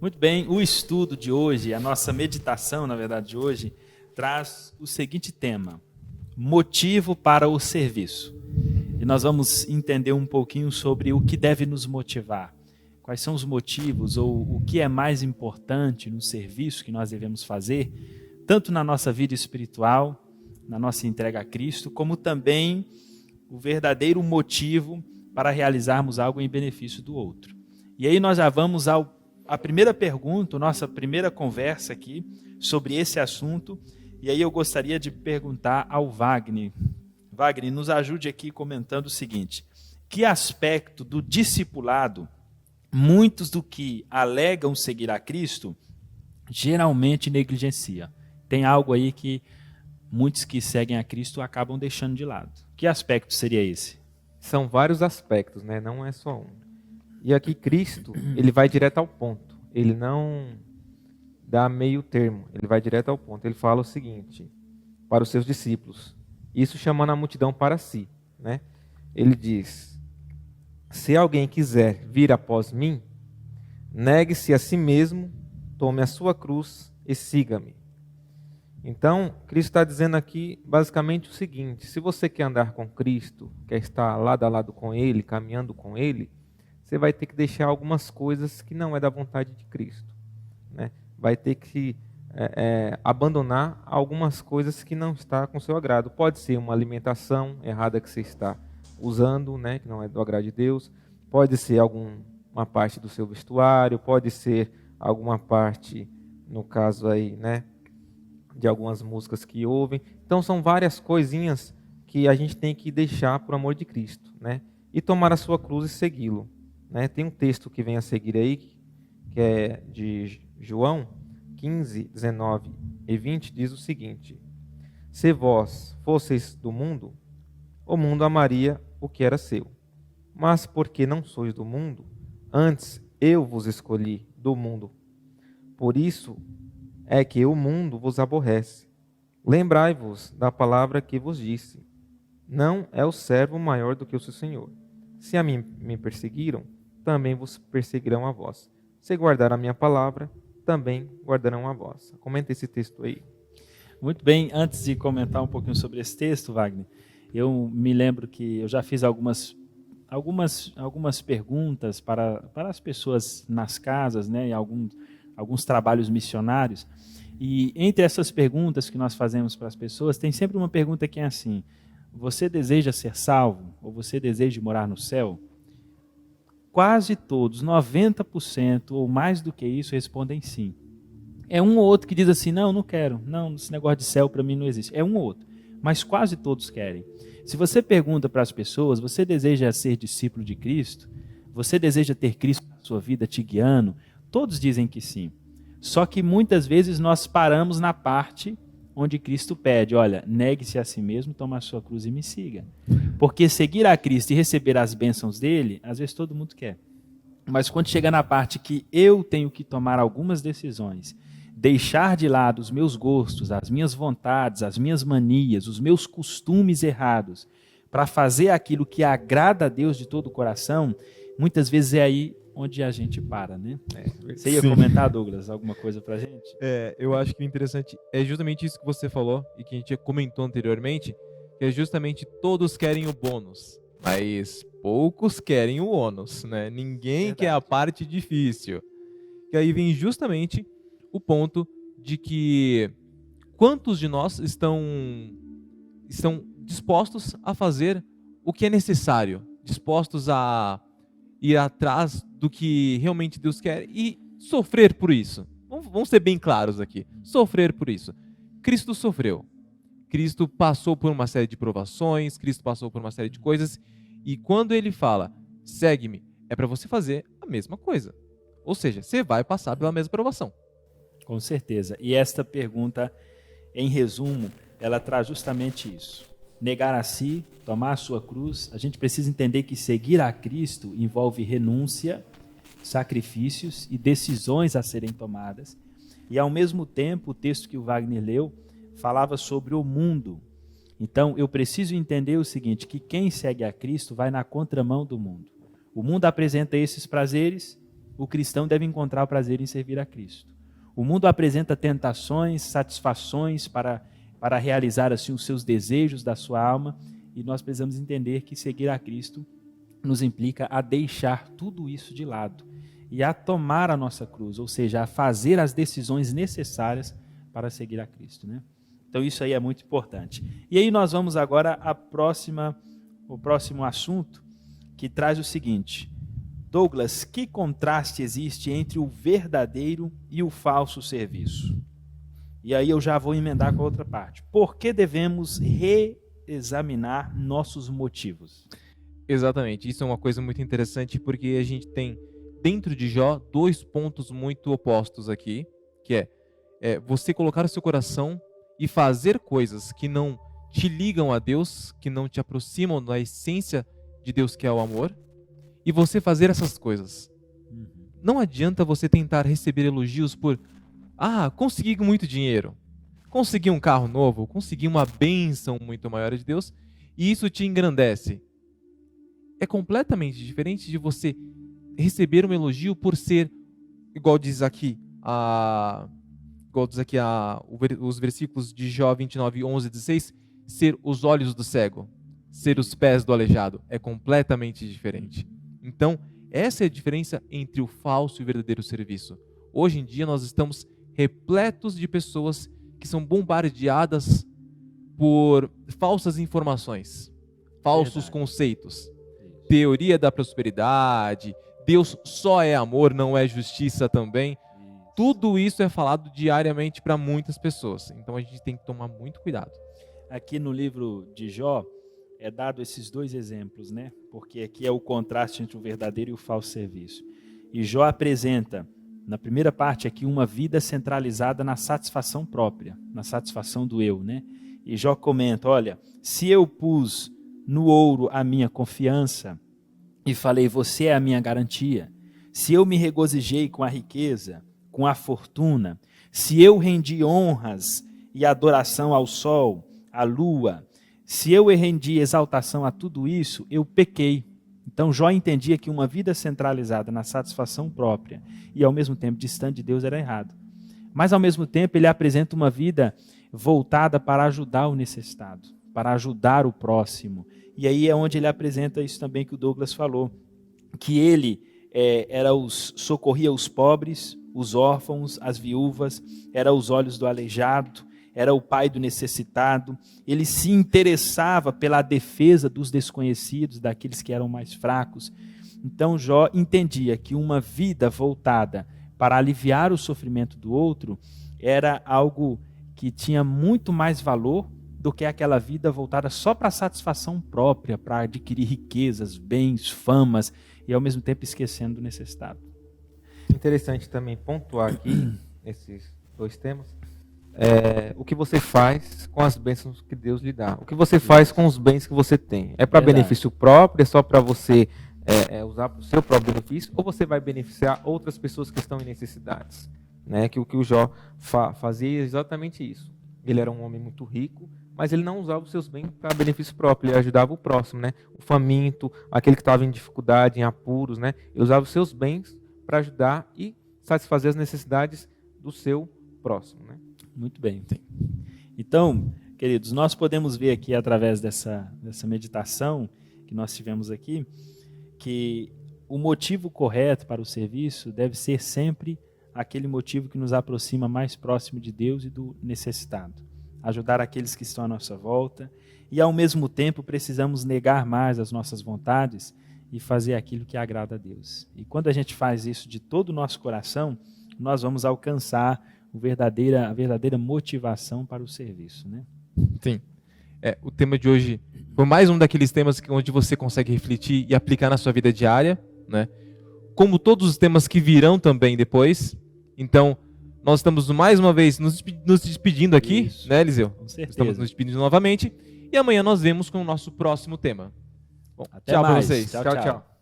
Muito bem, o estudo de hoje, a nossa meditação, na verdade, de hoje, traz o seguinte tema: motivo para o serviço. E nós vamos entender um pouquinho sobre o que deve nos motivar, quais são os motivos ou o que é mais importante no serviço que nós devemos fazer, tanto na nossa vida espiritual, na nossa entrega a Cristo, como também o verdadeiro motivo para realizarmos algo em benefício do outro. E aí nós já vamos à primeira pergunta, nossa primeira conversa aqui sobre esse assunto. E aí eu gostaria de perguntar ao Wagner. Wagner, nos ajude aqui comentando o seguinte: que aspecto do discipulado muitos do que alegam seguir a Cristo geralmente negligencia? Tem algo aí que muitos que seguem a Cristo acabam deixando de lado. Que aspecto seria esse? São vários aspectos, né? Não é só um. E aqui Cristo, ele vai direto ao ponto. Ele não dá meio termo, ele vai direto ao ponto. Ele fala o seguinte para os seus discípulos, isso chamando a multidão para si, né? Ele diz: se alguém quiser vir após mim, negue-se a si mesmo, tome a sua cruz e siga-me. Então, Cristo está dizendo aqui basicamente o seguinte: se você quer andar com Cristo, quer estar lado a lado com Ele, caminhando com Ele, você vai ter que deixar algumas coisas que não é da vontade de Cristo, né? Vai ter que abandonar algumas coisas que não está com seu agrado. Pode ser uma alimentação errada que você está usando, né, que não é do agrado de Deus. Pode ser alguma parte do seu vestuário, pode ser alguma parte, no caso aí, né, de algumas músicas que ouvem. Então são várias coisinhas que a gente tem que deixar por amor de Cristo, né, e tomar a sua cruz e segui-lo, né? Tem um texto que vem a seguir aí, que é de João 15, 19 e 20, diz o seguinte: se vós fosseis do mundo, o mundo amaria o que era seu. Mas porque não sois do mundo, antes eu vos escolhi do mundo. Por isso é que o mundo vos aborrece. Lembrai-vos da palavra que vos disse: não é o servo maior do que o seu senhor. Se a mim me perseguiram, também vos perseguirão a vós. Se guardaram a minha palavra, também guardarão a vossa. Comenta esse texto aí. Muito bem, antes de comentar um pouquinho sobre esse texto, Wagner, eu me lembro que eu já fiz algumas perguntas para as pessoas nas casas, né, em alguns trabalhos missionários. E entre essas perguntas que nós fazemos para as pessoas, tem sempre uma pergunta que é assim: você deseja ser salvo? Ou você deseja morar no céu? Quase todos, 90% ou mais do que isso, respondem sim. É um ou outro que diz assim: não quero, não, esse negócio de céu para mim não existe. É um ou outro, mas quase todos querem. Se você pergunta para as pessoas: você deseja ser discípulo de Cristo? Você deseja ter Cristo na sua vida te guiando? Todos dizem que sim. Só que muitas vezes nós paramos na parte onde Cristo pede: olha, negue-se a si mesmo, toma a sua cruz e me siga. Porque seguir a Cristo e receber as bênçãos dele, às vezes todo mundo quer. Mas quando chega na parte que eu tenho que tomar algumas decisões, deixar de lado os meus gostos, as minhas vontades, as minhas manias, os meus costumes errados, para fazer aquilo que agrada a Deus de todo o coração, muitas vezes é aí onde a gente para, né? Você ia comentar, Douglas, alguma coisa pra gente? Eu acho que o interessante é justamente isso que você falou e que a gente comentou anteriormente, que é justamente todos querem o bônus, mas poucos querem o ônus, né? Ninguém quer a parte difícil. E aí vem justamente o ponto de que quantos de nós estão dispostos a fazer o que é necessário, dispostos a ir atrás do que realmente Deus quer e sofrer por isso. Vamos ser bem claros aqui. Sofrer por isso. Cristo sofreu. Cristo passou por uma série de provações, Cristo passou por uma série de coisas, e quando ele fala, segue-me, é para você fazer a mesma coisa. Ou seja, você vai passar pela mesma provação. Com certeza. E esta pergunta, em resumo, ela traz justamente isso. Negar a si, tomar a sua cruz. A gente precisa entender que seguir a Cristo envolve renúncia, sacrifícios e decisões a serem tomadas. E, ao mesmo tempo, o texto que o Wagner leu falava sobre o mundo. Então, eu preciso entender o seguinte, que quem segue a Cristo vai na contramão do mundo. O mundo apresenta esses prazeres o cristão deve encontrar o prazer em servir a Cristo. O mundo apresenta tentações, satisfações para realizar assim os seus desejos da sua alma, e nós precisamos entender que seguir a Cristo nos implica a deixar tudo isso de lado e a tomar a nossa cruz, ou seja, a fazer as decisões necessárias para seguir a Cristo, né? Então isso aí é muito importante. E aí nós vamos agora o próximo assunto, que traz o seguinte: Douglas, que contraste existe entre o verdadeiro e o falso serviço? E aí eu já vou emendar com a outra parte. Por que devemos reexaminar nossos motivos? Exatamente, isso é uma coisa muito interessante, porque a gente tem dentro de Jó 2 pontos muito opostos aqui, que é você colocar o seu coração e fazer coisas que não te ligam a Deus, que não te aproximam da essência de Deus, que é o amor, e você fazer essas coisas. Não adianta você tentar receber elogios por consegui muito dinheiro, consegui um carro novo, consegui uma bênção muito maior de Deus, e isso te engrandece. É completamente diferente de você receber um elogio por ser, igual diz aqui os versículos de Jó 29, 11 e 16, ser os olhos do cego, ser os pés do aleijado. É completamente diferente. Então, essa é a diferença entre o falso e o verdadeiro serviço. Hoje em dia nós estamos repletos de pessoas que são bombardeadas por falsas informações, falsos conceitos, teoria da prosperidade, Deus só é amor, não é justiça também. Tudo isso é falado diariamente para muitas pessoas. Então a gente tem que tomar muito cuidado. Aqui no livro de Jó é dado esses dois exemplos, né? Porque aqui é o contraste entre o verdadeiro e o falso serviço. E Jó apresenta, na primeira parte aqui, uma vida centralizada na satisfação própria, na satisfação do eu, né? E Jó comenta, olha, se eu pus no ouro a minha confiança e falei, você é a minha garantia, se eu me regozijei com a riqueza, com a fortuna, se eu rendi honras e adoração ao sol, à lua, se eu rendi exaltação a tudo isso, eu pequei. Então Jó entendia que uma vida centralizada na satisfação própria e ao mesmo tempo distante de Deus era errado. Mas ao mesmo tempo ele apresenta uma vida voltada para ajudar o necessitado, para ajudar o próximo. E aí é onde ele apresenta isso também que o Douglas falou, que ele socorria os pobres, os órfãos, as viúvas, era os olhos do aleijado, era o pai do necessitado, ele se interessava pela defesa dos desconhecidos, daqueles que eram mais fracos. Então Jó entendia que uma vida voltada para aliviar o sofrimento do outro era algo que tinha muito mais valor do que aquela vida voltada só para a satisfação própria, para adquirir riquezas, bens, famas, e ao mesmo tempo esquecendo do necessitado. Interessante também pontuar aqui, esses dois temas, o que você faz com as bênçãos que Deus lhe dá. O que você faz com os bens que você tem. É para benefício próprio, é só para você usar para o seu próprio benefício, ou você vai beneficiar outras pessoas que estão em necessidades? Né? Que o que o Jó fazia é exatamente isso. Ele era um homem muito rico, mas ele não usava os seus bens para benefício próprio, ele ajudava o próximo, né? O faminto, aquele que estava em dificuldade, em apuros, né? Ele usava os seus bens para ajudar e satisfazer as necessidades do seu próximo, né? Muito bem. Então, queridos, nós podemos ver aqui através dessa meditação que nós tivemos aqui, que o motivo correto para o serviço deve ser sempre aquele motivo que nos aproxima mais próximo de Deus e do necessitado. Ajudar aqueles que estão à nossa volta e, ao mesmo tempo, precisamos negar mais as nossas vontades e fazer aquilo que agrada a Deus. E quando a gente faz isso de todo o nosso coração, nós vamos alcançar a verdadeira motivação para o serviço, né? Sim. O tema de hoje foi mais um daqueles temas onde você consegue refletir e aplicar na sua vida diária, né? Como todos os temas que virão também depois. Então, nós estamos mais uma vez nos despedindo aqui, isso, né, Eliseu? Com certeza. Estamos nos despedindo novamente. E amanhã nós vemos com o nosso próximo tema. Bom, até tchau para mais. vocês. Tchau.